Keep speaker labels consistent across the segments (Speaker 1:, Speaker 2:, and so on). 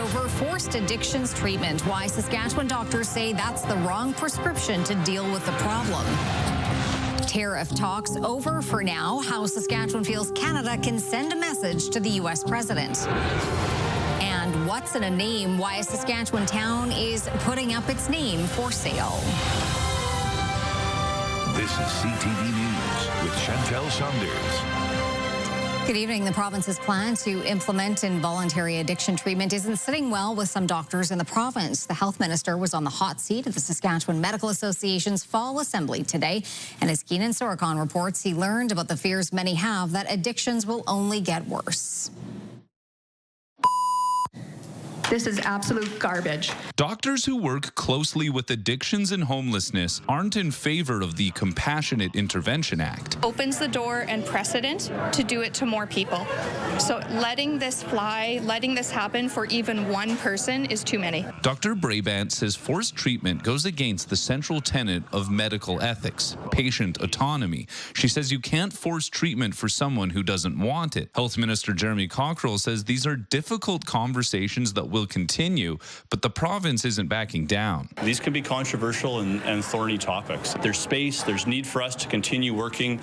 Speaker 1: over forced addictions treatment. Why Saskatchewan doctors say that's the wrong prescription to deal with the problem. Tariff talks over for now. How Saskatchewan feels Canada can send a message to the U.S. president. And what's in a name? Why a Saskatchewan town is putting up its name for sale.
Speaker 2: This is CTV News with Chantel Saunders.
Speaker 1: Good evening. The province's plan to implement involuntary addiction treatment isn't sitting well with some doctors in the province. The health minister was on the hot seat at the Saskatchewan Medical Association's fall assembly today. And as Keenan Sorokon reports, he learned about the fears many have that addictions will only get worse.
Speaker 3: This is absolute garbage.
Speaker 4: Doctors who work closely with addictions and homelessness aren't in favor of the Compassionate Intervention Act.
Speaker 5: Opens the door and precedent to do it to more people. So letting this fly, letting this happen for even one person is too many.
Speaker 4: Dr. Brabant says forced treatment goes against the central tenet of medical ethics, patient autonomy. She says you can't force treatment for someone who doesn't want it. Health Minister Jeremy Cockrell says these are difficult conversations that will continue, but the province isn't backing down.
Speaker 6: These can be controversial and thorny topics. There's space, there's need for us to continue working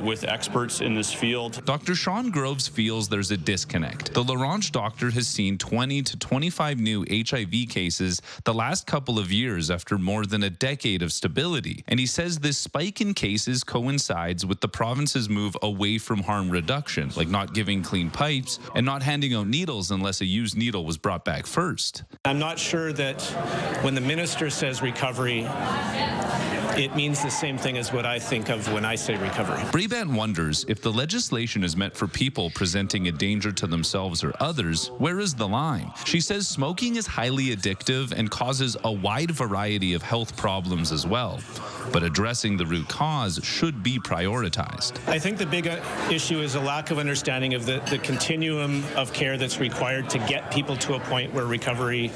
Speaker 6: with experts in this field. Dr.
Speaker 4: Sean Groves feels there's a disconnect. The Laurent doctor has seen 20 to 25 new HIV cases the last couple of years after more than a decade of stability. And he says this spike in cases coincides with the province's move away from harm reduction, like not giving clean pipes and not handing out needles unless a used needle was brought back first.
Speaker 7: I'm not sure that when the minister says recovery, it means the same thing as what I think of when I say recovery.
Speaker 4: Brabant wonders if the legislation is meant for people presenting a danger to themselves or others, where is the line? She says smoking is highly addictive and causes a wide variety of health problems as well. But addressing the root cause should be prioritized.
Speaker 7: I think the big issue is a lack of understanding of the continuum of care that's required to get people to a point where recovery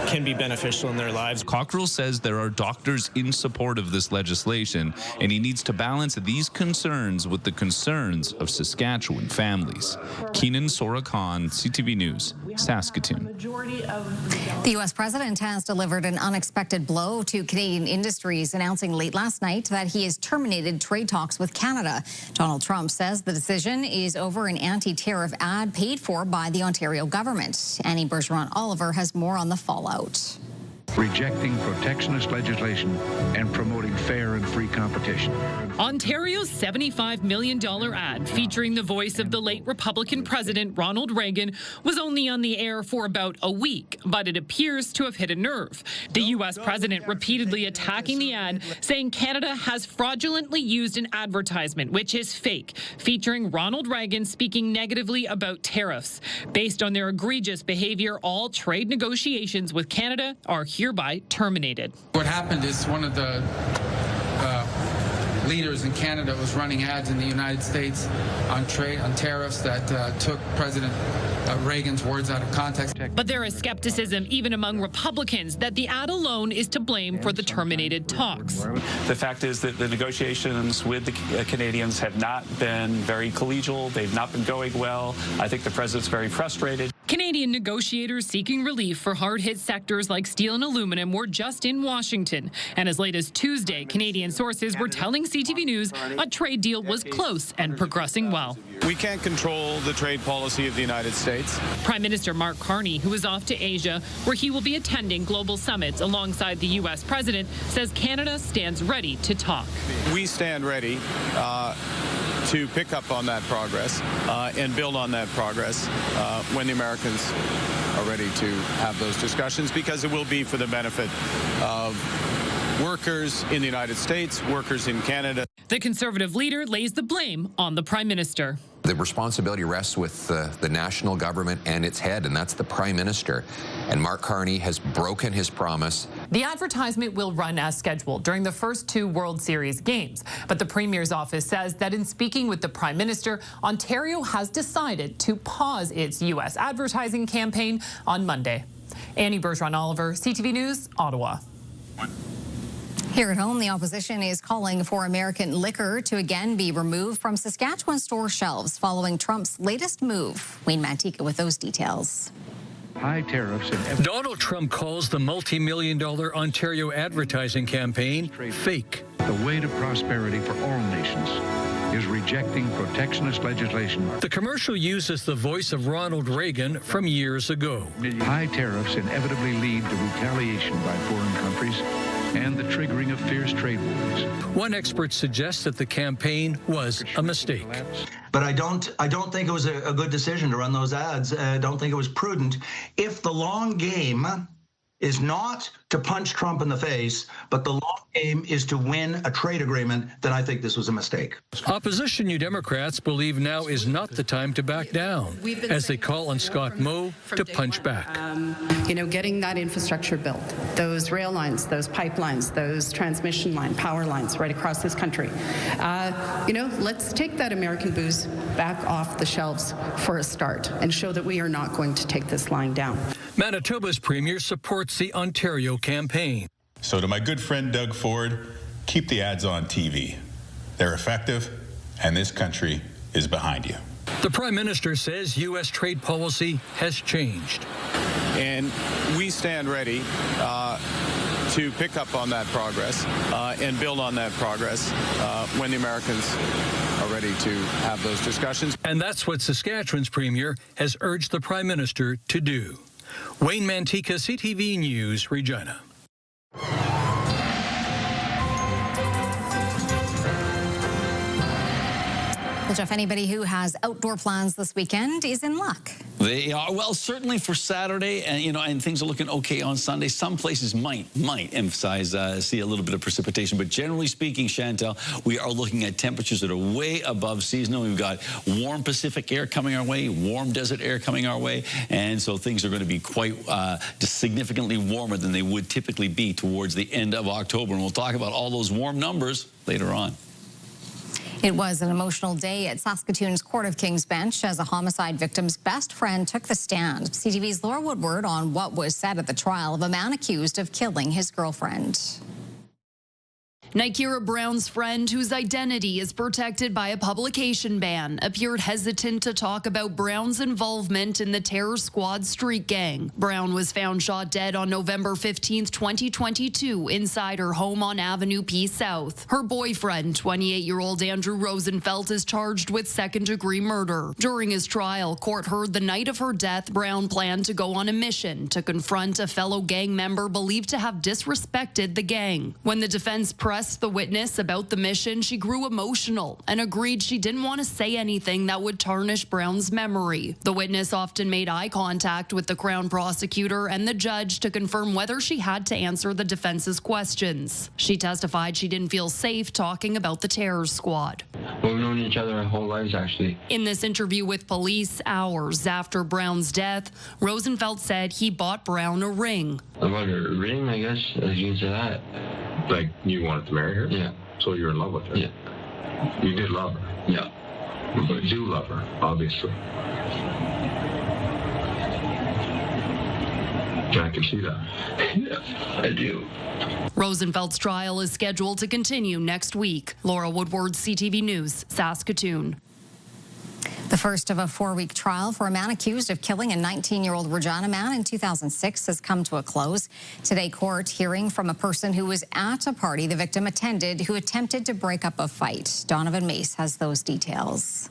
Speaker 7: can be beneficial in their lives.
Speaker 4: Cockrell says there are doctors in support of this legislation, and he needs to balance these concerns with the concerns of Saskatchewan families. Keenan Sorokon, CTV News, Saskatoon.
Speaker 1: The U.S. president has delivered an unexpected blow to Canadian industries, announcing late last night that he has terminated trade talks with Canada. Donald Trump says the decision is over an anti-tariff ad paid for by the Ontario government. Annie Bergeron-Oliver has more on the fallout.
Speaker 8: Rejecting protectionist legislation and promoting fair and free competition.
Speaker 9: Ontario's $75 million ad featuring the voice of the late Republican President Ronald Reagan was only on the air for about a week, but it appears to have hit a nerve. The U.S. president repeatedly attacking the ad, saying Canada has fraudulently used an advertisement, which is fake, featuring Ronald Reagan speaking negatively about tariffs. Based on their egregious behavior, all trade negotiations with Canada are hereby terminated.
Speaker 10: What happened is one of the leaders in Canada was running ads in the United States on tariffs that took President Reagan's words out of context.
Speaker 9: But there is skepticism even among Republicans that the ad alone is to blame for the terminated talks.
Speaker 6: The fact is that the negotiations with the Canadians have not been very collegial. They've not been going well. I think the president's very frustrated.
Speaker 9: Canadian negotiators seeking relief for hard-hit sectors like steel and aluminum were just in Washington. And as late as Tuesday, Canadian sources were telling CTV News a trade deal was close and progressing well.
Speaker 11: We can't control the trade policy of the United States.
Speaker 9: Prime Minister Mark Carney, who is off to Asia, where he will be attending global summits alongside the U.S. president, says Canada stands ready to talk.
Speaker 11: We stand ready to pick up on that progress and build on that progress when the Americans are ready to have those discussions, because it will be for the benefit of workers in the United States, workers in Canada.
Speaker 9: The Conservative leader lays the blame on the Prime Minister.
Speaker 12: The responsibility rests with the national government and its head, and that's the Prime Minister. And Mark Carney has broken his promise.
Speaker 13: The advertisement will run as scheduled during the first two World Series games. But the Premier's office says that in speaking with the Prime Minister, Ontario has decided to pause its U.S. advertising campaign on Monday. Annie Bergeron-Oliver, CTV News, Ottawa.
Speaker 1: Here at home, the opposition is calling for American liquor to again be removed from Saskatchewan store shelves following Trump's latest move. Wayne Mantika with those details.
Speaker 8: high tariffs and
Speaker 14: Donald Trump calls the multi-million-dollar Ontario advertising campaign fake.
Speaker 8: The way to prosperity for all nations is rejecting protectionist legislation.
Speaker 14: The commercial uses the voice of Ronald Reagan from years ago.
Speaker 8: High tariffs inevitably lead to retaliation by foreign countries and the triggering of fierce trade wars.
Speaker 14: One expert suggests that the campaign was a mistake.
Speaker 15: But I don't think it was a good decision to run those ads. I don't think it was prudent. If the long game is not to punch Trump in the face, but the long game is to win a trade agreement, then I think this was a mistake.
Speaker 14: Opposition New Democrats believe now is not the time to back down, as they call on Scott Moe to punch back.
Speaker 16: Getting that infrastructure built, those rail lines, those pipelines, those transmission line, power lines right across this country. Let's take that American booze back off the shelves for a start and show that we are not going to take this line down.
Speaker 14: Manitoba's premier supports the Ontario campaign.
Speaker 17: So to my good friend Doug Ford, keep the ads on TV. They're effective, and this country is behind you.
Speaker 14: The Prime Minister says U.S. trade policy has changed.
Speaker 11: And we stand ready to pick up on that progress and build on that progress when the Americans are ready to have those discussions.
Speaker 14: And that's what Saskatchewan's Premier has urged the Prime Minister to do. Wayne Mantika, CTV News, Regina.
Speaker 1: Well, Jeff, anybody who has outdoor plans this weekend is in luck.
Speaker 18: They are, well, certainly for Saturday, and things are looking okay on Sunday. Some places might emphasize see a little bit of precipitation, but generally speaking, Chantel, we are looking at temperatures that are way above seasonal. We've got warm Pacific air coming our way, warm desert air coming our way, and so things are going to be quite significantly warmer than they would typically be towards the end of October. And we'll talk about all those warm numbers later on.
Speaker 1: It was an emotional day at Saskatoon's Court of King's Bench as a homicide victim's best friend took the stand. CTV's Laura Woodward on what was said at the trial of a man accused of killing his girlfriend.
Speaker 19: Nikira Brown's friend, whose identity is protected by a publication ban, appeared hesitant to talk about Brown's involvement in the Terror Squad street gang. Brown was found shot dead on November 15, 2022, inside her home on Avenue P South. Her boyfriend, 28-year-old Andrew Rosenfeld, is charged with second-degree murder. During his trial, court heard the night of her death, Brown planned to go on a mission to confront a fellow gang member believed to have disrespected the gang. When the defense pressed the witness about the mission, she grew emotional and agreed she didn't want to say anything that would tarnish Brown's memory. The witness often made eye contact with the Crown prosecutor and the judge to confirm whether she had to answer the defense's questions. She testified she didn't feel safe talking about the Terror Squad.
Speaker 20: Well, we've known each other our whole lives, actually.
Speaker 19: In this interview with police, hours after Brown's death, Rosenfeld said he bought Brown a ring.
Speaker 20: About a ring, I guess, as you can say that.
Speaker 21: Like, you wanted to marry her?
Speaker 20: Yeah.
Speaker 21: So you're in love with her?
Speaker 20: Yeah.
Speaker 21: You did love her?
Speaker 20: Yeah.
Speaker 21: But you do love her, obviously. I can see that.
Speaker 20: Yeah, I do.
Speaker 19: Rosenfeld's trial is scheduled to continue next week. Laura Woodward, CTV News, Saskatoon.
Speaker 1: The first of a 4-week trial for a man accused of killing a 19-year-old Regina man in 2006 has come to a close. Today, court hearing from a person who was at a party the victim attended who attempted to break up a fight. Donovan Mace has those details.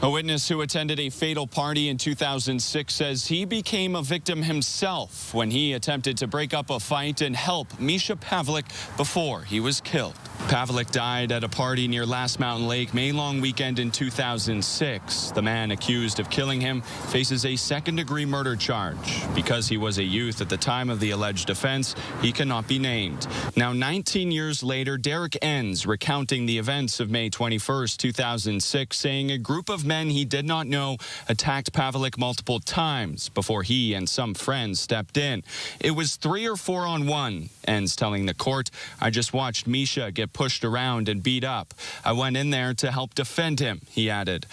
Speaker 22: A witness who attended a fatal party in 2006 says he became a victim himself when he attempted to break up a fight and help Misha Pavlik before he was killed. Pavlik died at a party near Last Mountain Lake May long weekend in 2006. The man accused of killing him faces a second-degree murder charge. Because he was a youth at the time of the alleged offense, he cannot be named. Now, 19 years later, Derek Enns recounting the events of May 21st, 2006, saying a group of men he did not know attacked Pavlik multiple times before he and some friends stepped in. It was 3 or 4 on 1, Enns telling the court. I just watched Misha get pushed around and beat up. I went in there to help defend him, he added.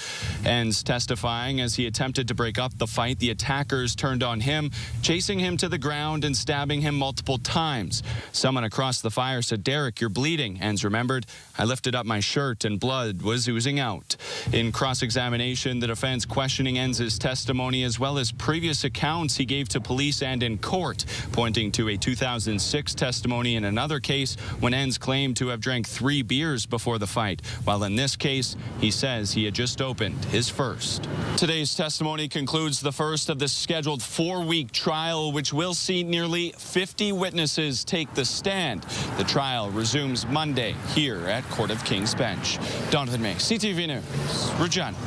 Speaker 22: Enns testifying as he attempted to break up the fight, the attackers turned on him, chasing him to the ground and stabbing him multiple times. Someone across the fire said, "Derek, you're bleeding." Enns remembered, "I lifted up my shirt and blood was oozing out." In cross-examination, the defense questioning Enns' testimony as well as previous accounts he gave to police and in court, pointing to a 2006 testimony in another case when Enns claimed to have drank 3 beers before the fight, while in this case, he says he had just opened his first. Today's testimony concludes the first of the scheduled 4-week trial, which will see nearly 50 witnesses take the stand. The trial resumes Monday here at Court of King's Bench. Donovan May, CTV News, Regina.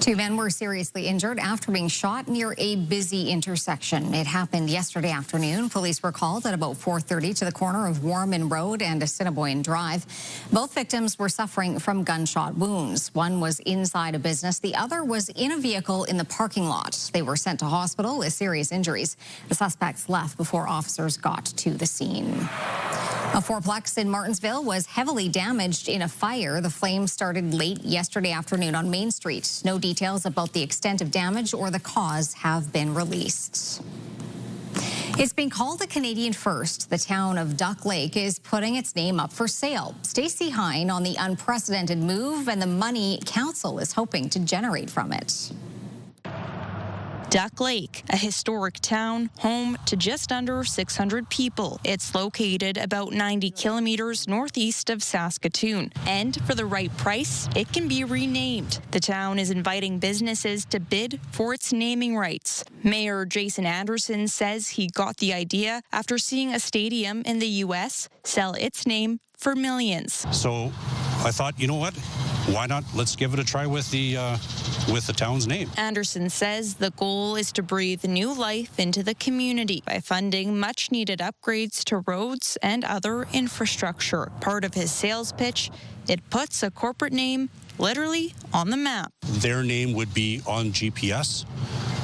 Speaker 1: 2 men were seriously injured after being shot near a busy intersection. It happened yesterday afternoon. Police were called at about 4:30 to the corner of Warman Road and Assiniboine Drive. Both victims were suffering from gunshot wounds. One was inside a business. The other was in a vehicle in the parking lot. They were sent to hospital with serious injuries. The suspects left before officers got to the scene. A fourplex in Martinsville was heavily damaged in a fire. The flames started late yesterday afternoon on Main Street. No details about the extent of damage or the cause have been released. It's been called a Canadian first. The town of Duck Lake is putting its name up for sale. Stacey Hine on the unprecedented move and the money council is hoping to generate from it.
Speaker 2: Duck Lake, a historic town, home to just under 600 people. It's located about 90 kilometers northeast of Saskatoon. And for the right price, it can be renamed. The town is inviting businesses to bid for its naming rights. Mayor Jason Anderson says he got the idea after seeing a stadium in the U.S. sell its name for millions.
Speaker 3: So I thought, you know what? Why not? Let's give it a try with the town's name.
Speaker 2: Anderson says the goal is to breathe new life into the community by funding much-needed upgrades to roads and other infrastructure. Part of his sales pitch, it puts a corporate name literally on the map.
Speaker 3: Their name would be on GPS.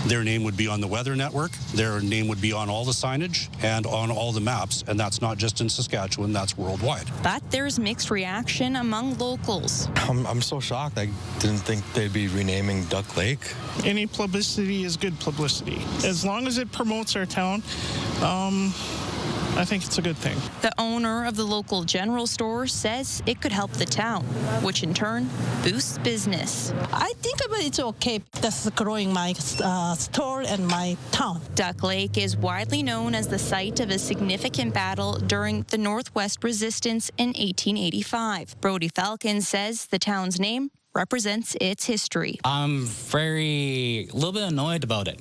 Speaker 3: Their name would be on the weather network. Their name would be on all the signage and on all the maps. And that's not just in Saskatchewan, that's worldwide.
Speaker 2: But there's mixed reaction among locals.
Speaker 23: I'm so shocked. I didn't think they'd be renaming Duck Lake.
Speaker 24: Any publicity is good publicity. As long as it promotes our town, I think it's a good thing.
Speaker 2: The owner of the local general store says it could help the town, which in turn boosts business.
Speaker 25: I think it's okay. That's growing my store and my town.
Speaker 2: Duck Lake is widely known as the site of a significant battle during the Northwest Resistance in 1885. Brody Falcon says the town's name represents its history.
Speaker 26: I'm a little bit annoyed about it.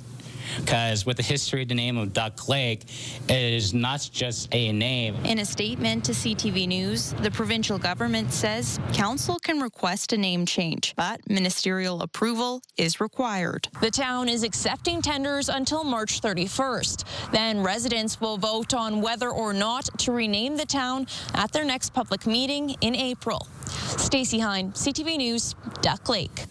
Speaker 26: Because with the history of the name of Duck Lake, it is not just a name.
Speaker 2: In a statement to CTV News, the provincial government says council can request a name change, but ministerial approval is required. The town is accepting tenders until March 31st. Then residents will vote on whether or not to rename the town at their next public meeting in April. Stacey Hine, CTV News, Duck Lake.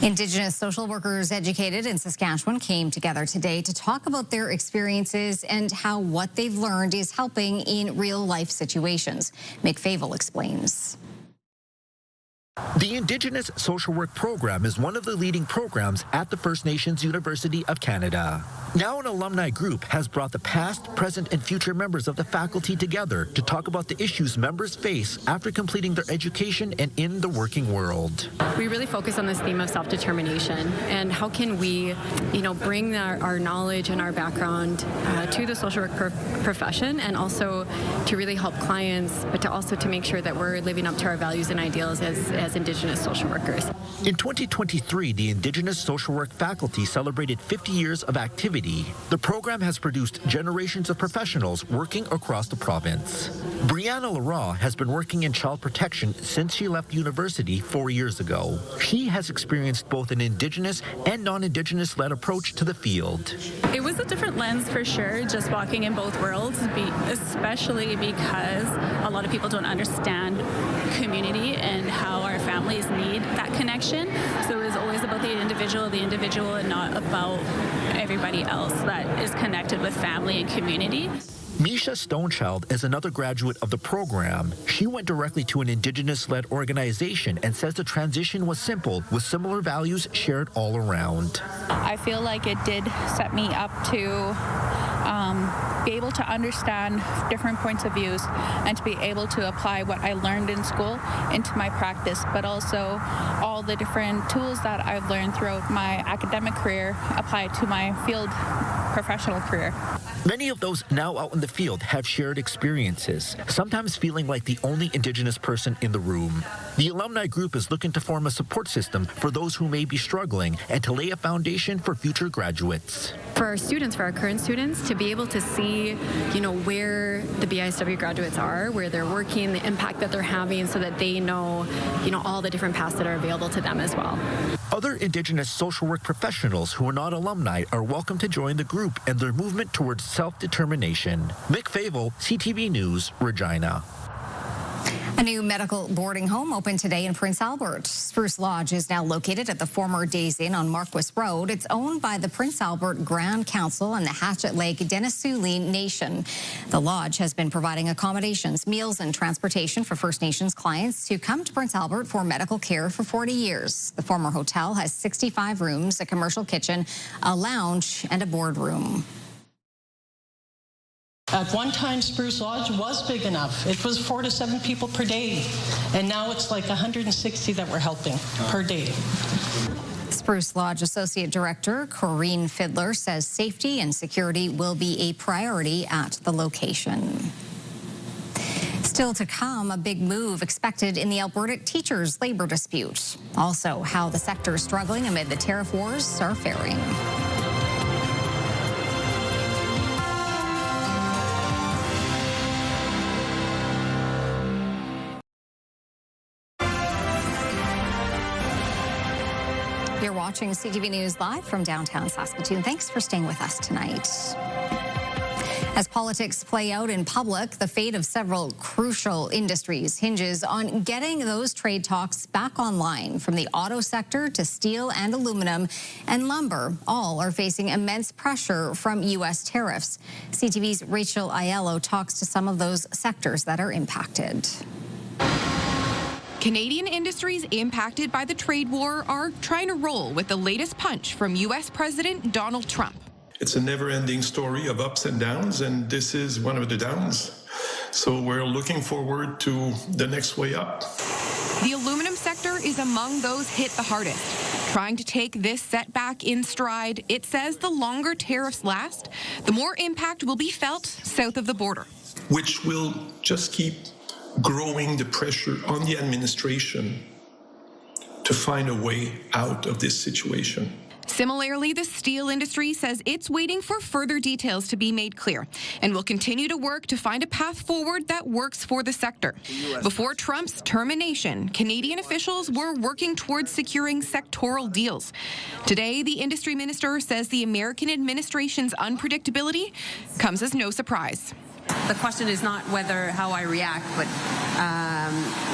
Speaker 1: Indigenous social workers educated in Saskatchewan came together today to talk about their experiences and how what they've learned is helping in real-life situations. Mick Favel explains.
Speaker 27: The Indigenous Social Work Program is one of the leading programs at the First Nations University of Canada. Now an alumni group has brought the past, present, and future members of the faculty together to talk about the issues members face after completing their education and in the working world.
Speaker 28: We really focus on this theme of self-determination and how can we, bring our knowledge and our background to the social work profession, and also to really help clients, but to make sure that we're living up to our values and ideals as Indigenous social workers.
Speaker 27: In 2023, the Indigenous social work faculty celebrated 50 years of activity. The program has produced generations of professionals working across the province. Brianna Lara has been working in child protection since she left university 4 years ago. She has experienced both an Indigenous and non-Indigenous-led approach to the field.
Speaker 29: It was a different lens for sure, just walking in both worlds, especially because a lot of people don't understand community and how our families need that connection. So it was always about the individual and not about everybody else that is connected with family and community.
Speaker 27: Misha Stonechild is another graduate of the program. She went directly to an Indigenous-led organization and says the transition was simple, with similar values shared all around.
Speaker 4: I feel like it did set me up to be able to understand different points of views and to be able to apply what I learned in school into my practice, but also all the different tools that I've learned throughout my academic career apply to my field professional career.
Speaker 27: Many of those now out in the field have shared experiences, sometimes feeling like the only Indigenous person in the room. The alumni group is looking to form a support system for those who may be struggling and to lay a foundation for future graduates.
Speaker 28: For our students, for our current students, to be able to see, where the BISW graduates are, where they're working, the impact that they're having, so that they know, all the different paths that are available to them as well.
Speaker 27: Other Indigenous social work professionals who are not alumni are welcome to join the group and their movement towards self-determination. Mick Favel, CTV News, Regina.
Speaker 1: A new medical boarding home opened today in Prince Albert. Spruce Lodge is now located at the former Days Inn on Marquis Road. It's owned by the Prince Albert Grand Council and the Hatchet Lake Denisuli Nation. The lodge has been providing accommodations, meals, and transportation for First Nations clients who come to Prince Albert for medical care for 40 years. The former hotel has 65 rooms, a commercial kitchen, a lounge, and a boardroom.
Speaker 25: At one time, Spruce Lodge was big enough. It was 4 to 7 people per day. And now it's like 160 that we're helping per day.
Speaker 1: Spruce Lodge Associate Director Corrine Fiddler says safety and security will be a priority at the location. Still to come, a big move expected in the Alberta teachers' labor dispute. Also, how the sector struggling amid the tariff wars are faring. You're watching CTV News live from downtown Saskatoon. Thanks for staying with us tonight. As politics play out in public, the fate of several crucial industries hinges on getting those trade talks back online. From the auto sector to steel and aluminum and lumber, all are facing immense pressure from U.S. tariffs. CTV's Rachel Aiello talks to some of those sectors that are impacted.
Speaker 5: Canadian industries impacted by the trade war are trying to roll with the latest punch from U.S. President Donald Trump.
Speaker 6: It's a never-ending story of ups and downs, and this is one of the downs. So we're looking forward to the next way up.
Speaker 5: The aluminum sector is among those hit the hardest. Trying to take this setback in stride, it says the longer tariffs last, the more impact will be felt south of the border.
Speaker 6: Which will just keep growing the pressure on the administration to find a way out of this situation.
Speaker 5: Similarly, the steel industry says it's waiting for further details to be made clear and will continue to work to find a path forward that works for the sector. Before Trump's termination, Canadian officials were working towards securing sectoral deals. Today, the industry minister says the American administration's unpredictability comes as no surprise.
Speaker 7: The question is not how I react, but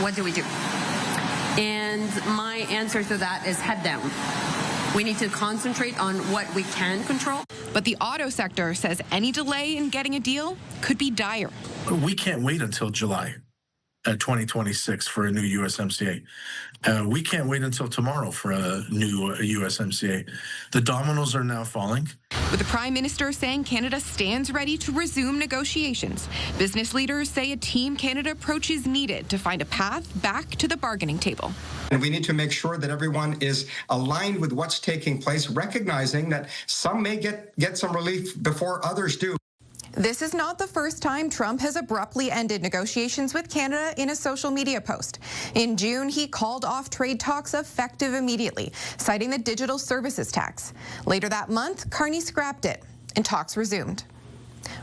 Speaker 7: what do we do? And my answer to that is head down. We need to concentrate on what we can control.
Speaker 5: But the auto sector says any delay in getting a deal could be dire.
Speaker 8: We can't wait until July 2026 for a new USMCA. We can't wait until tomorrow for a new USMCA. The dominoes are now falling.
Speaker 5: With the Prime Minister saying Canada stands ready to resume negotiations, business leaders say a Team Canada approach is needed to find a path back to the bargaining table.
Speaker 9: And we need to make sure that everyone is aligned with what's taking place, recognizing that some may get some relief before others do.
Speaker 5: This is not the first time Trump has abruptly ended negotiations with Canada in a social media post. In June, he called off trade talks effective immediately, citing the digital services tax. Later that month, Carney scrapped it, and talks resumed.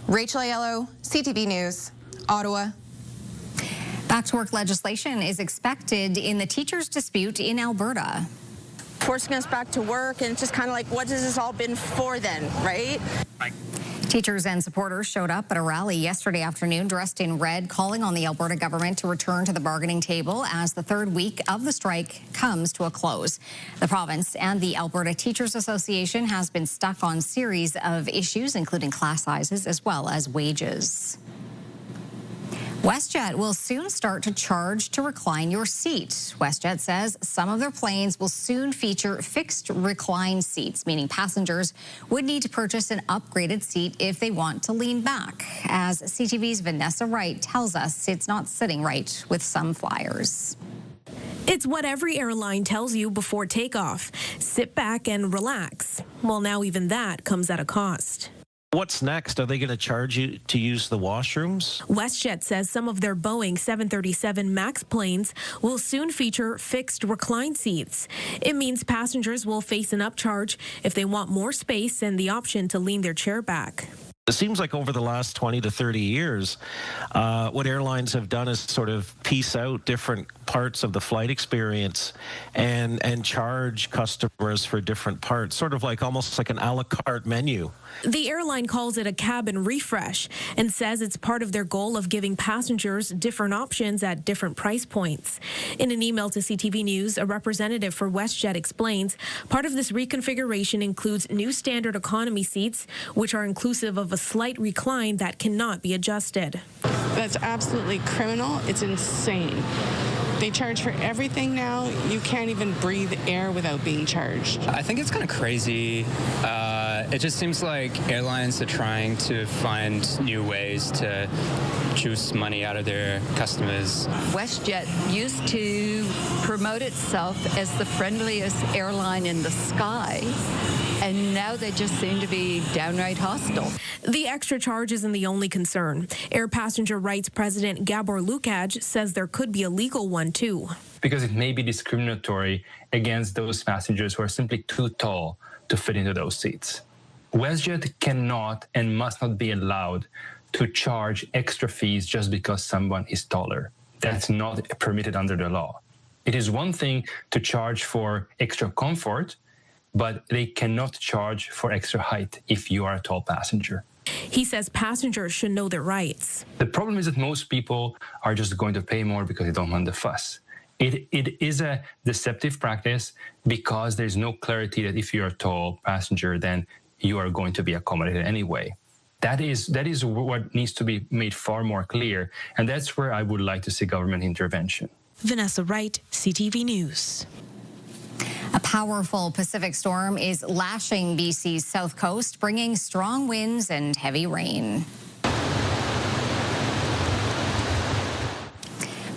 Speaker 5: Rachel Aiello, CTV News, Ottawa.
Speaker 1: Back to work legislation is expected in the teachers' dispute in Alberta.
Speaker 10: Forcing us back to work, and it's just kind of like, what has this all been for then, right?
Speaker 1: Teachers and supporters showed up at a rally yesterday afternoon dressed in red, calling on the Alberta government to return to the bargaining table as the third week of the strike comes to a close. The province and the Alberta Teachers Association has been stuck on a series of issues, including class sizes as well as wages. WestJet will soon start to charge to recline your seat. WestJet says some of their planes will soon feature fixed recline seats, meaning passengers would need to purchase an upgraded seat if they want to lean back. As CTV's Vanessa Wright tells us, it's not sitting right with some flyers.
Speaker 10: It's what every airline tells you before takeoff. Sit back and relax. Well, now even that comes at a cost.
Speaker 11: What's next? Are they going to charge you to use the washrooms?
Speaker 10: WestJet says some of their Boeing 737 MAX planes will soon feature fixed recline seats. It means passengers will face an upcharge if they want more space and the option to lean their chair back.
Speaker 11: It seems like over the last 20 to 30 years, what airlines have done is sort of piece out different parts of the flight experience and charge customers for different parts, sort of like almost like an a la carte menu.
Speaker 10: The airline calls it a cabin refresh and says it's part of their goal of giving passengers different options at different price points. In an email to CTV News, a representative for WestJet explains part of this reconfiguration includes new standard economy seats, which are inclusive of a slight recline that cannot be adjusted.
Speaker 12: That's absolutely criminal. It's insane. They charge for everything now. You can't even breathe air without being charged.
Speaker 13: I think it's kind of crazy. It just seems like airlines are trying to find new ways to juice money out of their customers.
Speaker 14: WestJet used to promote itself as the friendliest airline in the sky, and now they just seem to be downright hostile.
Speaker 10: The extra charge isn't the only concern. Air Passenger Rights President Gabor Lukács says there could be a legal one too.
Speaker 15: Because it may be discriminatory against those passengers who are simply too tall to fit into those seats. WestJet cannot and must not be allowed to charge extra fees just because someone is taller. That's not permitted under the law. It is one thing to charge for extra comfort, but they cannot charge for extra height if you are a tall passenger.
Speaker 10: He says passengers should know their rights.
Speaker 15: The problem is that most people are just going to pay more because they don't want the fuss. It is a deceptive practice because there's no clarity that if you're a tall passenger, then you are going to be accommodated anyway. That is what needs to be made far more clear, and that's where I would like to see government intervention.
Speaker 10: Vanessa Wright, CTV News.
Speaker 1: A powerful Pacific storm is lashing BC's south coast, bringing strong winds and heavy rain.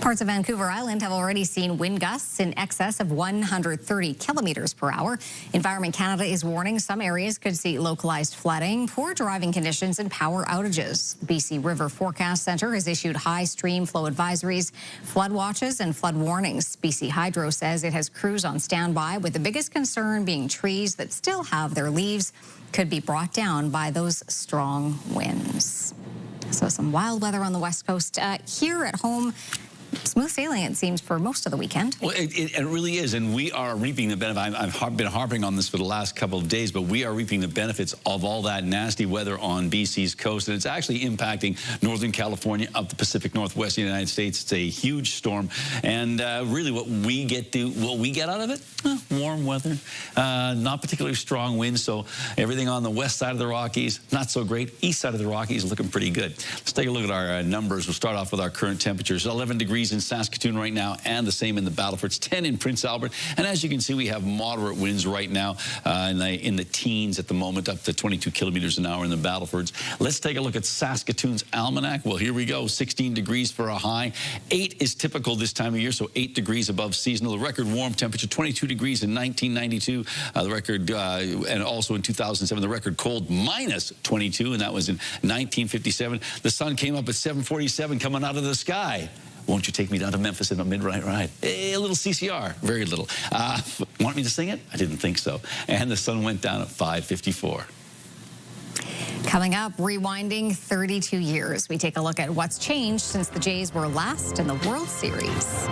Speaker 1: Parts of Vancouver Island have already seen wind gusts in excess of 130 kilometers per hour. Environment Canada is warning some areas could see localized flooding, poor driving conditions, and power outages. The BC River Forecast Centre has issued high stream flow advisories, flood watches, and flood warnings. BC Hydro says it has crews on standby, with the biggest concern being trees that still have their leaves could be brought down by those strong winds. So some wild weather on the West Coast. Here at home, smooth sailing, it seems, for most of the weekend.
Speaker 16: Well, it really is, and we are reaping the benefit. I've been harping on this for the last couple of days, but we are reaping the benefits of all that nasty weather on BC's coast, and it's actually impacting Northern California, up the Pacific Northwest of the United States. It's a huge storm, and really what we get out of it? Warm weather, not particularly strong winds, so everything on the west side of the Rockies, not so great. East side of the Rockies looking pretty good. Let's take a look at our numbers. We'll start off with our current temperatures. 11 degrees in Saskatoon right now, and the same in the Battlefords, 10 in Prince Albert. And as you can see, we have moderate winds right now in the teens at the moment, up to 22 kilometers an hour in the Battlefords. Let's take a look at Saskatoon's almanac. Well, here we go. 16 degrees for a high. 8 is typical this time of year, so 8 degrees above seasonal. The record warm temperature, 22 degrees in 1992. The record, and also in 2007, the record cold, minus 22, and that was in 1957. The sun came up at 7:47 coming out of the sky. Won't you take me down to Memphis in a midnight ride? A little CCR, very little. Want me to sing it? I didn't think so. And the sun went down at 5:54.
Speaker 1: Coming up, rewinding 32 years. We take a look at what's changed since the Jays were last in the World Series.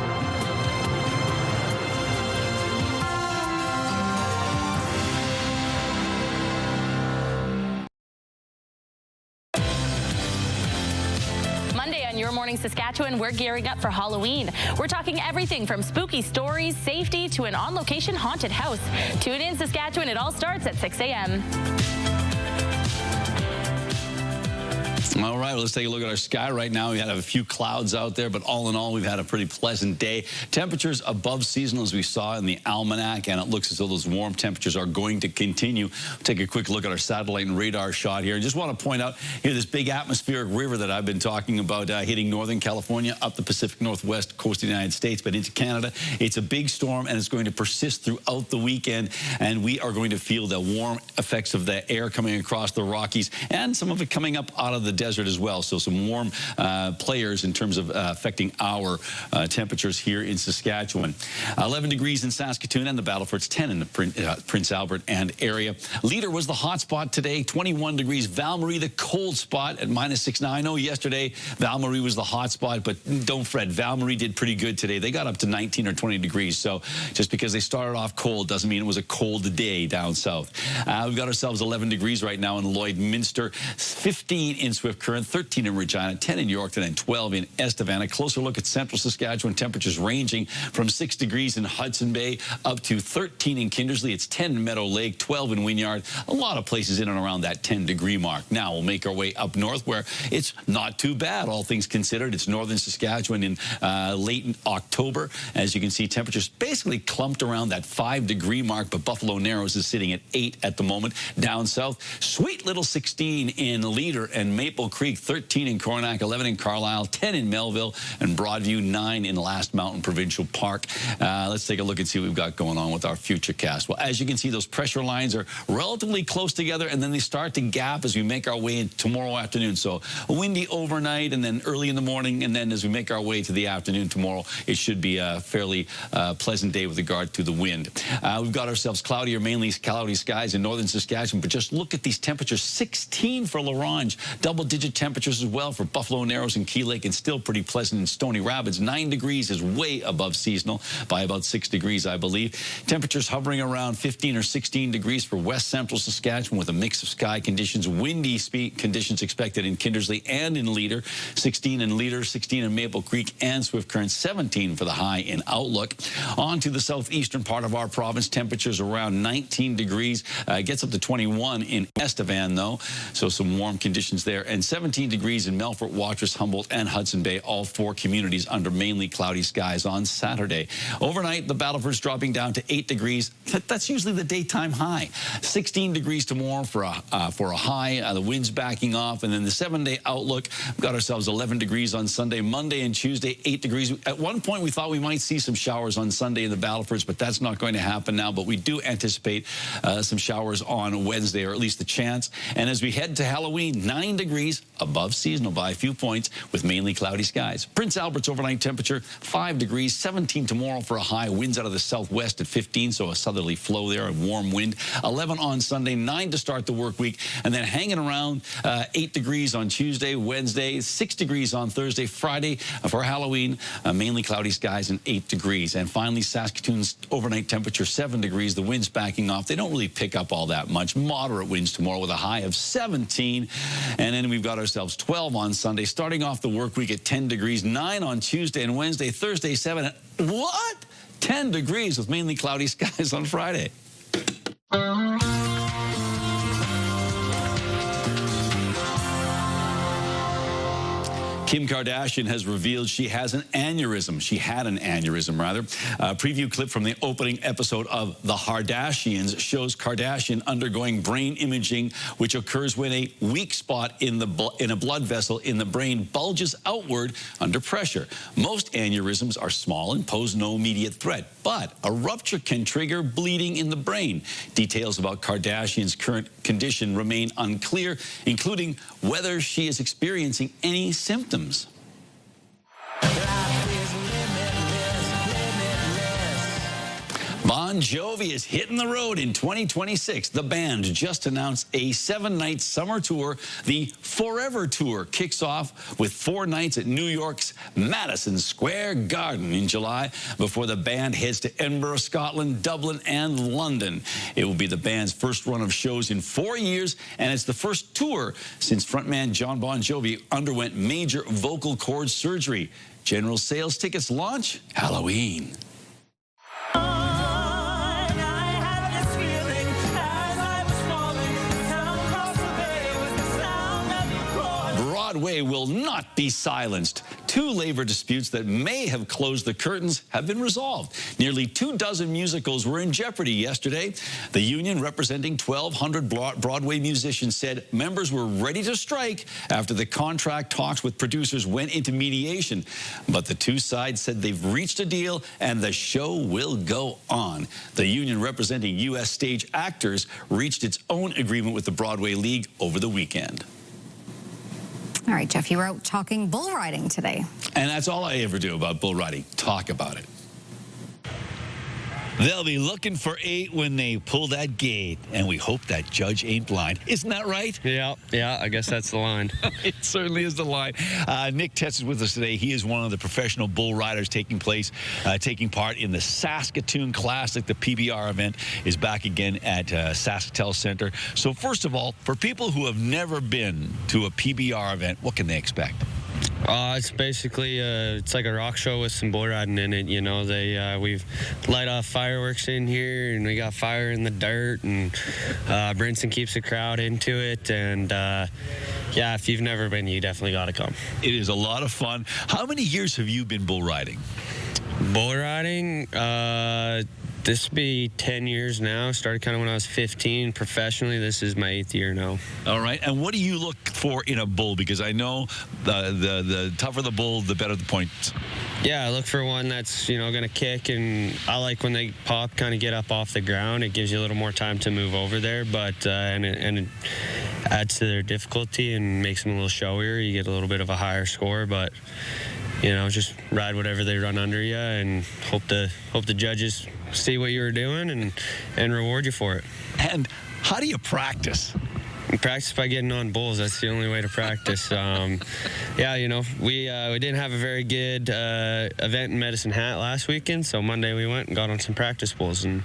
Speaker 3: Morning Saskatchewan, we're gearing up for Halloween. We're talking everything from spooky stories, safety, to an on-location haunted house. Tune in, Saskatchewan. It all starts at 6 a.m.
Speaker 16: All right, well, let's take a look at our sky right now. We had a few clouds out there, but all in all, we've had a pretty pleasant day. Temperatures above seasonal, as we saw in the almanac, and it looks as though those warm temperatures are going to continue. Take a quick look at our satellite and radar shot here. I just want to point out here this big atmospheric river that I've been talking about hitting Northern California, up the Pacific Northwest coast of the United States, but into Canada. It's a big storm, and it's going to persist throughout the weekend, and we are going to feel the warm effects of the air coming across the Rockies, and some of it coming up out of the desert as well. So some warm players in terms of affecting our temperatures here in Saskatchewan. 11 degrees in Saskatoon and the Battleford's 10 in the Prince Albert and area. Leader was the hot spot today, 21 degrees. Val-Marie, the cold spot at -6. Now, I know yesterday Val-Marie was the hot spot, but don't fret. Val-Marie did pretty good today. They got up to 19 or 20 degrees. So just because they started off cold doesn't mean it was a cold day down south. We've got ourselves 11 degrees right now in Lloydminster, 15 in Swift Current, 13 in Regina, 10 in Yorkton, and 12 in Estevan. A closer look at central Saskatchewan. Temperatures ranging from 6 degrees in Hudson Bay up to 13 in Kindersley. It's 10 in Meadow Lake, 12 in Wynyard. A lot of places in and around that 10-degree mark. Now we'll make our way up north where it's not too bad, all things considered. It's northern Saskatchewan in late October. As you can see, temperatures basically clumped around that 5-degree mark, but Buffalo Narrows is sitting at 8 at the moment. Down south, sweet little 16 in Leader and Maple Creek, 13 in Coronach, 11 in Carlisle, 10 in Melville, and Broadview, 9 in Last Mountain Provincial Park. Let's take a look and see what we've got going on with our futurecast. Well, as you can see, those pressure lines are relatively close together, and then they start to gap as we make our way in tomorrow afternoon. So windy overnight, and then early in the morning, and then as we make our way to the afternoon tomorrow, it should be a fairly pleasant day with regard to the wind. We've got ourselves cloudy or mainly cloudy skies in northern Saskatchewan, but just look at these temperatures. 16 for La Ronge, double-digit temperatures as well for Buffalo Narrows and Key Lake, and still pretty pleasant in Stony Rapids. 9 degrees is way above seasonal by about 6 degrees, I believe. Temperatures hovering around 15 or 16 degrees for west central Saskatchewan with a mix of sky conditions. Windy conditions expected in Kindersley and in Leader. 16 in Leader, 16 in Maple Creek and Swift Current, 17 for the high in Outlook. On to the southeastern part of our province. Temperatures around 19 degrees. Gets up to 21 in Estevan, though, so some warm conditions there. And 17 degrees in Melfort, Watrous, Humboldt, and Hudson Bay, all 4 communities under mainly cloudy skies on Saturday. Overnight, the Battleford's dropping down to 8 degrees. That's usually the daytime high. 16 degrees tomorrow for a high. The wind's backing off. And then the 7-day outlook, we've got ourselves 11 degrees on Sunday. Monday and Tuesday, 8 degrees. At one point, we thought we might see some showers on Sunday in the Battlefords, but that's not going to happen now. But we do anticipate some showers on Wednesday, or at least the chance. And as we head to Halloween, 9 degrees above seasonal by a few points with mainly cloudy skies. Prince Albert's overnight temperature, 5 degrees, 17 tomorrow for a high. Winds out of the southwest at 15, so a southerly flow there, a warm wind. 11 on Sunday, 9 to start the work week, and then hanging around 8 degrees on Tuesday, Wednesday, 6 degrees on Thursday, Friday for Halloween, mainly cloudy skies and 8 degrees. And finally, Saskatoon's overnight temperature, 7 degrees. The wind's backing off. They don't really pick up all that much. Moderate winds tomorrow with a high of 17. And then we've got ourselves 12 on Sunday, starting off the work week at 10 degrees, 9 on Tuesday and Wednesday, Thursday, 7. What? 10 degrees with mainly cloudy skies on Friday. Kim Kardashian has revealed she has an aneurysm. She had an aneurysm, rather. A preview clip from the opening episode of The Kardashians shows Kardashian undergoing brain imaging, which occurs when a weak spot in a blood vessel in the brain bulges outward under pressure. Most aneurysms are small and pose no immediate threat, but a rupture can trigger bleeding in the brain. Details about Kardashian's current condition remain unclear, including whether she is experiencing any symptoms. Bon Jovi is hitting the road in 2026. The band just announced a 7-night summer tour. The Forever Tour kicks off with 4 nights at New York's Madison Square Garden in July before the band heads to Edinburgh, Scotland, Dublin, and London. It will be the band's first run of shows in 4 years, and it's the first tour since frontman John Bon Jovi underwent major vocal cord surgery. General sales tickets launch Halloween. Broadway will not be silenced. 2 labor disputes that may have closed the curtains have been resolved. Nearly 24 musicals were in jeopardy yesterday. The union representing 1,200 Broadway musicians said members were ready to strike after the contract talks with producers went into mediation. But the 2 sides said they've reached a deal and the show will go on. The union representing U.S. stage actors reached its own agreement with the Broadway League over the weekend.
Speaker 1: All right, Jeff, you were out talking bull riding today.
Speaker 16: And that's all I ever do about bull riding, talk about it. They'll be looking for 8 when they pull that gate, and we hope that judge ain't blind. Isn't that right?
Speaker 17: Yeah, I guess that's the line.
Speaker 16: It certainly is the line. Nick Tetz is with us today. He is one of the professional bull riders taking part in the Saskatoon Classic. The PBR event is back again at Sask Center. So first of all, for people who have never been to a PBR event, what can they expect?
Speaker 17: It's basically it's like a rock show with some bull riding in it. You know, we've light off fireworks in here, and we got fire in the dirt, and Brinson keeps the crowd into it. And yeah, if you've never been, you definitely got to come.
Speaker 16: It is a lot of fun. How many years have you been bull riding?
Speaker 17: Bull riding, this will be 10 years now. Started kind of when I was 15 professionally. This is my 8th year now.
Speaker 16: All right. And what do you look for in a bull? Because I know the tougher the bull, the better the points.
Speaker 17: Yeah, I look for one that's, going to kick, and I like when they pop, kind of get up off the ground. It gives you a little more time to move over there, but and it adds to their difficulty and makes them a little showier. You get a little bit of a higher score, but just ride whatever they run under you, and hope the judges see what you were doing and reward you for it.
Speaker 16: And how do you practice?
Speaker 17: You practice by getting on bulls. That's the only way to practice. Yeah, we didn't have a very good event in Medicine Hat last weekend, so Monday we went and got on some practice bulls, and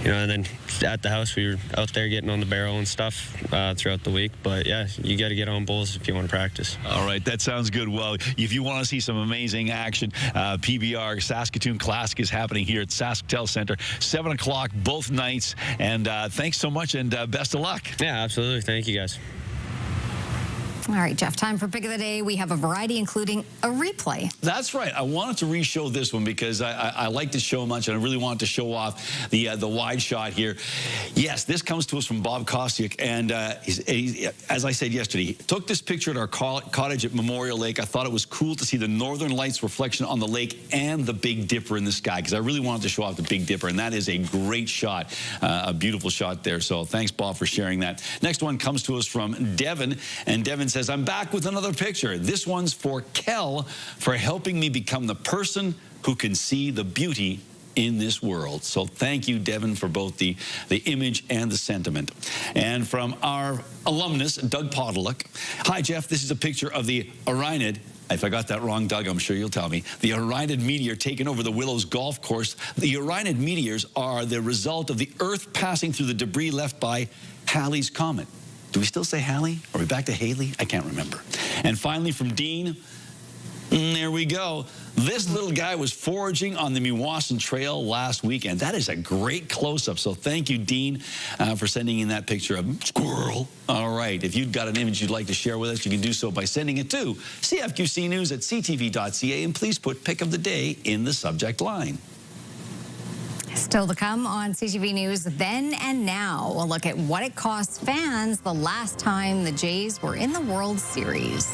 Speaker 17: and then at the house we were out there getting on the barrel and stuff throughout the week. But yeah, you got to get on bulls if you want to practice.
Speaker 16: All right, that sounds good. Well, if you want to see some amazing action, PBR Saskatoon Classic is happening here at Sask Center, 7 o'clock both nights. And thanks so much, and best of luck.
Speaker 17: Yeah, absolutely. Thank you, guys.
Speaker 1: All right, Jeff, time for Pick of the Day. We have a variety, including a replay.
Speaker 16: That's right. I wanted to re-show this one because I like this show much, and I really wanted to show off the wide shot here. Yes, this comes to us from Bob Kostyuk, and as I said yesterday, he took this picture at our cottage at Memorial Lake. I thought it was cool to see the Northern Lights reflection on the lake and the Big Dipper in the sky, because I really wanted to show off the Big Dipper, and that is a great shot, a beautiful shot there. So thanks, Bob, for sharing that. Next one comes to us from Devin, and Devin says, I'm back with another picture. This one's for Kel for helping me become the person who can see the beauty in this world. So thank you, Devin, for both the image and the sentiment. And from our alumnus, Doug Podolak. Hi, Jeff. This is a picture of the Orionid. If I got that wrong, Doug, I'm sure you'll tell me. The Orionid meteor taking over the Willows Golf Course. The Orionid meteors are the result of the Earth passing through the debris left by Halley's Comet. Do we still say Halley? Are we back to Haley? I can't remember. And finally from Dean, there we go. This little guy was foraging on the Meewasin Trail last weekend. That is a great close-up. So thank you, Dean, for sending in that picture of squirrel. All right. If you've got an image you'd like to share with us, you can do so by sending it to cfqcnews@ctv.ca, and please put Pick of the Day in the subject line.
Speaker 1: Still to come on CTV News Then and Now. We'll look at what it cost fans the last time the Jays were in the World Series.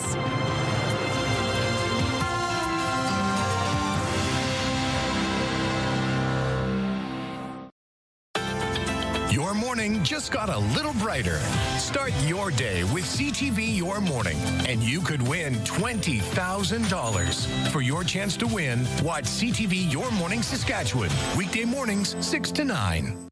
Speaker 2: Your morning just got a little brighter. Start your day with CTV Your Morning, and you could win $20,000. For your chance to win, watch CTV Your Morning Saskatchewan, weekday mornings 6 to 9.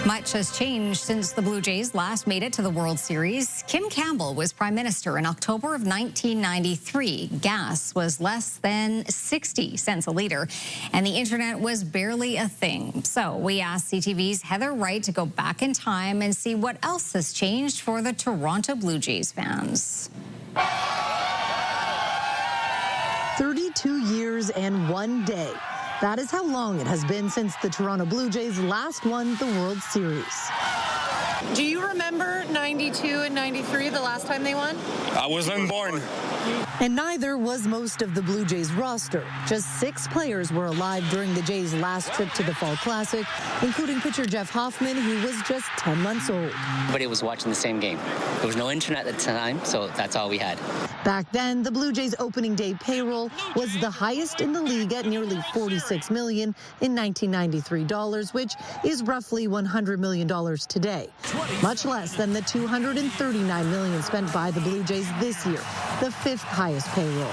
Speaker 1: Much has changed since the Blue Jays last made it to the World Series. Kim Campbell was Prime Minister in October of 1993. Gas was less than 60 cents a liter, and the internet was barely a thing. So we asked CTV's Heather Wright to go back in time and see what else has changed for the Toronto Blue Jays fans.
Speaker 18: 32 years and 1 day. That is how long it has been since the Toronto Blue Jays last won the World Series.
Speaker 19: Do you remember 92 and 93, the last time they won?
Speaker 20: I wasn't born.
Speaker 18: And neither was most of the Blue Jays roster. Just 6 players were alive during the Jays' last trip to the Fall Classic, including pitcher Jeff Hoffman, who was just 10 months old.
Speaker 21: Everybody was watching the same game. There was no internet at the time, so that's all we had.
Speaker 18: Back then, the Blue Jays' opening day payroll was the highest in the league at nearly $46 million in 1993 dollars, which is roughly $100 million today. Much less than the $239 million spent by the Blue Jays this year, the 5th highest payroll.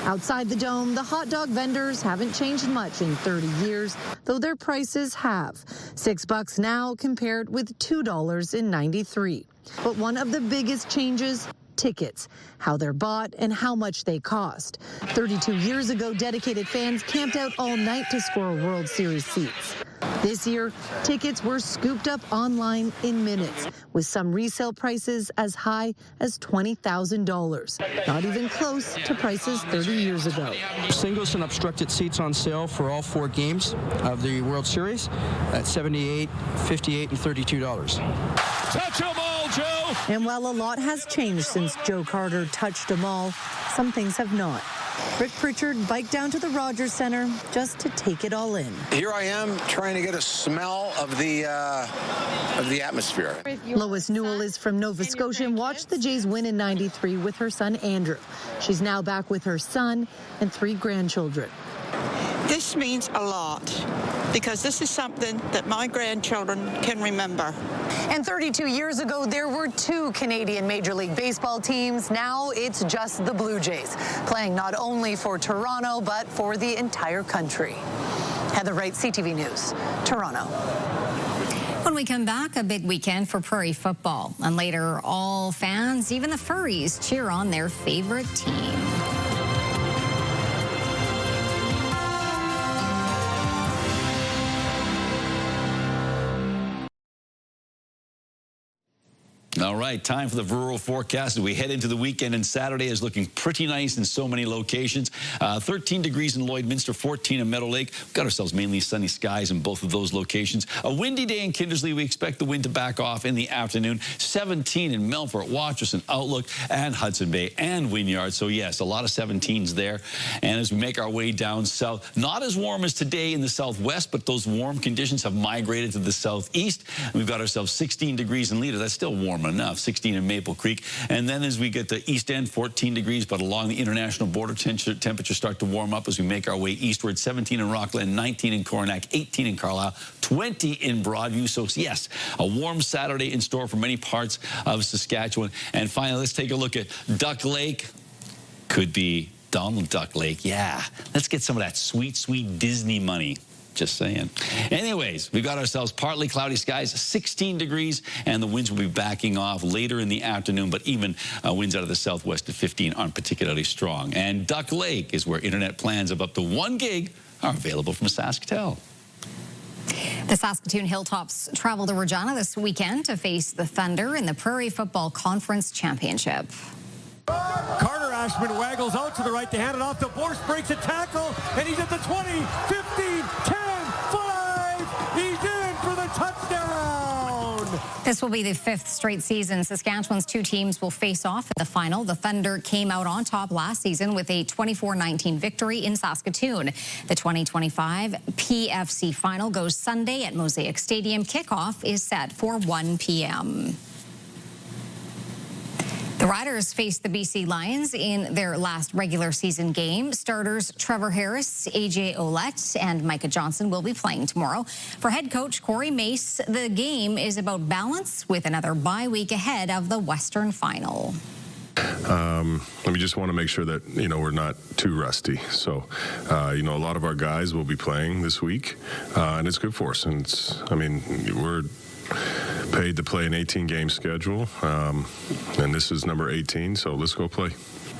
Speaker 18: Outside the Dome, the hot dog vendors haven't changed much in 30 years, though their prices have. $6 now compared with $2 in 93. But one of the biggest changes, tickets, how they're bought and how much they cost. 32 years ago, dedicated fans camped out all night to score World Series seats. This year, tickets were scooped up online in minutes, with some resale prices as high as $20,000. Not even close to prices 30 years ago.
Speaker 22: Singles and obstructed seats on sale for all 4 games of the World Series at $78, $58, and $32.
Speaker 20: Touch them all, Joe!
Speaker 18: And while a lot has changed since Joe Carter touched them all, some things have not. Rick Pritchard biked down to the Rogers Centre just to take it all in.
Speaker 23: Here I am trying to get a smell of the atmosphere.
Speaker 18: Lois Newell is from Nova Scotia and watched the Jays win in 93 with her son Andrew. She's now back with her son and 3 grandchildren.
Speaker 24: This means a lot because this is something that my grandchildren can remember.
Speaker 18: And 32 years ago, there were 2 Canadian Major League Baseball teams. Now it's just the Blue Jays, playing not only for Toronto, but for the entire country. Heather Wright, CTV News, Toronto.
Speaker 1: When we come back, a big weekend for Prairie football. And later, all fans, even the Furries, cheer on their favorite team.
Speaker 16: All right, time for the rural forecast as we head into the weekend, and Saturday is looking pretty nice in so many locations. 13 degrees in Lloydminster, 14 in Meadow Lake. We've got ourselves mainly sunny skies in both of those locations. A windy day in Kindersley. We expect the wind to back off in the afternoon. 17 in Melfort, Watrous, and Outlook, and Hudson Bay and Wynyard. So yes, a lot of 17s there. And as we make our way down south, not as warm as today in the southwest, but those warm conditions have migrated to the southeast. We've got ourselves 16 degrees in Leader. That's still warm enough. 16 in Maple Creek. And then as we get to East End, 14 degrees, but along the international border, temperatures start to warm up as we make our way eastward. 17 in Rockland, 19 in Coronach, 18 in Carlisle, 20 in Broadview. So yes, a warm Saturday in store for many parts of Saskatchewan. And finally, let's take a look at Duck Lake. Could be Donald Duck Lake. Yeah, let's get some of that sweet, sweet Disney money. Just saying. Anyways, we've got ourselves partly cloudy skies, 16 degrees, and the winds will be backing off later in the afternoon, but even winds out of the southwest at 15 aren't particularly strong. And Duck Lake is where internet plans of up to 1 gig are available from SaskTel.
Speaker 1: The Saskatoon Hilltops travel to Regina this weekend to face the Thunder in the Prairie Football Conference Championship.
Speaker 26: Carter Ashman waggles out to the right to hand it off to Borst, breaks a tackle, and he's at the 20, 15, 10, 5. He's in for the touchdown.
Speaker 1: This will be the 5th straight season Saskatchewan's 2 teams will face off in the final. The Thunder came out on top last season with a 24-19 victory in Saskatoon. The 2025 PFC final goes Sunday at Mosaic Stadium. Kickoff is set for 1 p.m. The Riders face the BC Lions in their last regular season game. Starters Trevor Harris, AJ Ouellette, and Micah Johnson will be playing tomorrow. For head coach Corey Mace, the game is about balance with another bye week ahead of the Western Final.
Speaker 4: We just want to make sure that, we're not too rusty. So, a lot of our guys will be playing this week, and it's good for us. And we're paid to play an 18-game schedule, and this is number 18, so let's go play.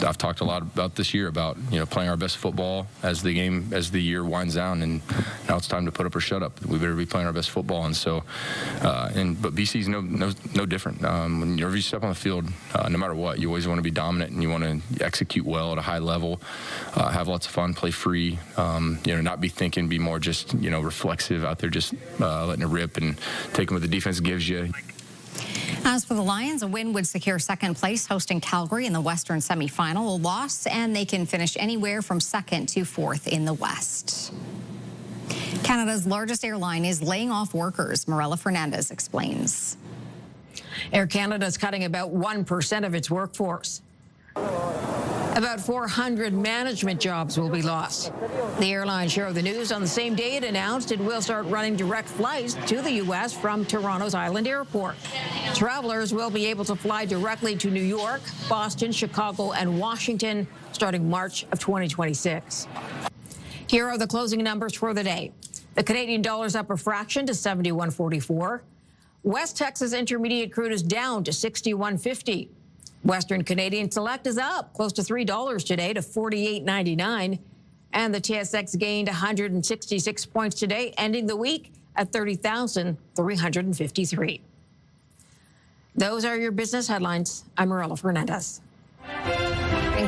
Speaker 6: I've talked a lot about this year about playing our best football as the year winds down, and now it's time to put up or shut up. We better be playing our best football, and so but BC's no different. Whenever you step on the field, no matter what, you always want to be dominant and you want to execute well at a high level, have lots of fun, play free, not be thinking, be more just reflexive out there, just letting it rip and taking what the defense gives you.
Speaker 1: As for the Lions, a win would secure second place hosting Calgary in the Western semifinal. A loss, and they can finish anywhere from second to fourth in the West. Canada's largest airline is laying off workers. Morella Fernandez explains.
Speaker 7: Air Canada is cutting about 1% of its workforce. About 400 management jobs will be lost. The airline shared the news on the same day it announced it will start running direct flights to the U.S. from Toronto's Island Airport. Travelers will be able to fly directly to New York, Boston, Chicago, and Washington starting March of 2026. Here are the closing numbers for the day. The Canadian dollar's up a fraction to 71.44. West Texas Intermediate crude is down to 61.50. Western Canadian Select is up close to $3 today to 48.99. And the TSX gained 166 points today, ending the week at 30,353. Those are your business headlines. I'm Morella Fernandez.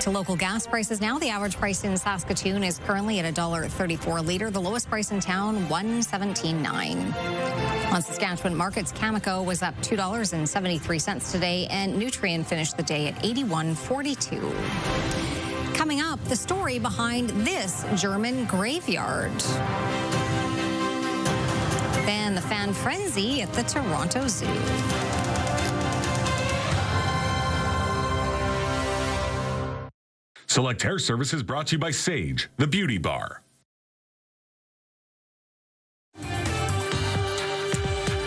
Speaker 1: To local gas prices now. The average price in Saskatoon is currently at $1.34 a liter. The lowest price in town, $1.17.9. On Saskatchewan markets, Cameco was up $2.73 today, and Nutrien finished the day at $81.42. Coming up, the story behind this German graveyard. Then the fan frenzy at the Toronto Zoo.
Speaker 8: Select Hair Services brought to you by Sage, the beauty bar.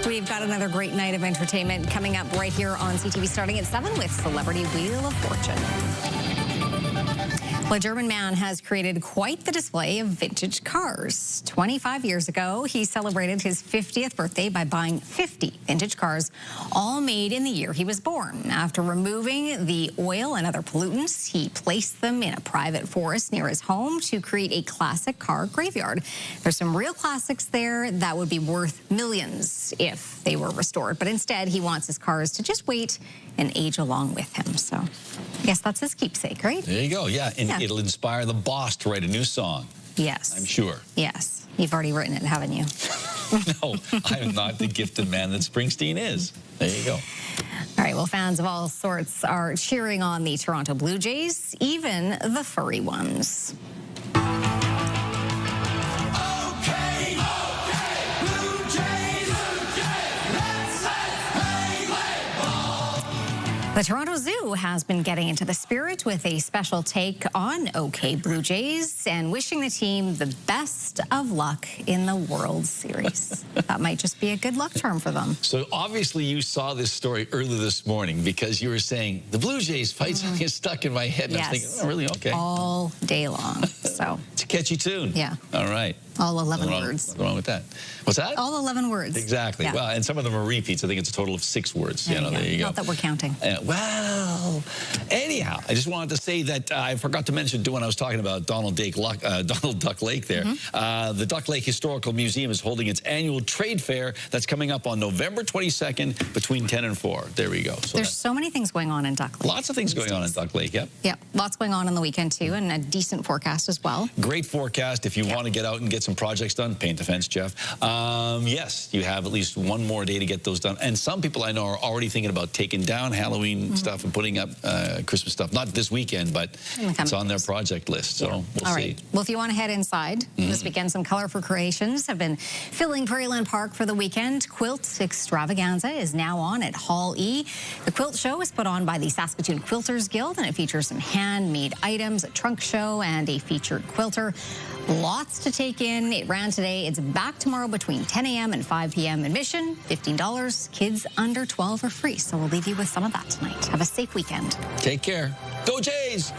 Speaker 1: We've got another great night of entertainment coming up right here on CTV starting at 7 with Celebrity Wheel of Fortune. Well, a German man has created quite the display of vintage cars. 25 years ago, he celebrated his 50th birthday by buying 50 vintage cars, all made in the year he was born. After removing the oil and other pollutants, he placed them in a private forest near his home to create a classic car graveyard. There's some real classics there that would be worth millions if they were restored, but instead he wants his cars to just wait and age along with him. So I guess that's his keepsake, right?
Speaker 16: There you go. Yeah, and it'll inspire the boss to write a new song.
Speaker 1: Yes.
Speaker 16: I'm sure.
Speaker 1: Yes. You've already written it, haven't you?
Speaker 16: No, I'm not the gifted man that Springsteen is. There you go.
Speaker 1: All right, well, fans of all sorts are cheering on the Toronto Blue Jays, even the furry ones. The Toronto Zoo has been getting into the spirit with a special take on OK Blue Jays and wishing the team the best of luck in the World Series. That might just be a good luck charm for them.
Speaker 16: So obviously you saw this story early this morning because you were saying, the Blue Jays fight something is stuck in my head. And I was thinking, oh, really? Okay.
Speaker 1: All day long. So
Speaker 16: it's a catchy tune.
Speaker 1: Yeah.
Speaker 16: All right.
Speaker 1: All 11 words.
Speaker 16: What's wrong with that? What's that?
Speaker 1: All 11 words.
Speaker 16: Exactly.
Speaker 1: Yeah.
Speaker 16: Well, and some of them are repeats. I think it's a total of 6 words. There you go.
Speaker 1: Not that we're counting.
Speaker 16: Well, anyhow, I just wanted to say that I forgot to mention when I was talking about Donald Duck Lake there. The Duck Lake Historical Museum is holding its annual trade fair that's coming up on November 22nd between 10 and 4. There we go. So
Speaker 1: there's so many things going on in Duck Lake.
Speaker 16: Lots of things going on in Duck Lake,
Speaker 1: Yep, lots going on the weekend too, and a decent forecast as well.
Speaker 16: Great forecast if you want to get out and get some some projects done. Paint the fence, Jeff. Yes, you have at least one more day to get those done. And some people I know are already thinking about taking down Halloween stuff and putting up Christmas stuff. Not this weekend, but it's on their project list. So we'll see.
Speaker 1: All right. Well, if you want to head inside this weekend, some colorful creations have been filling Prairieland Park for the weekend. Quilt Extravaganza is now on at Hall E. The quilt show is put on by the Saskatoon Quilters Guild, and it features some handmade items, a trunk show, and a featured quilter. Lots to take in. It ran today. It's back tomorrow between 10 a.m. and 5 p.m. Admission, $15. Kids under 12 are free. So we'll leave you with some of that tonight. Have a safe weekend.
Speaker 16: Take care. Go Jays!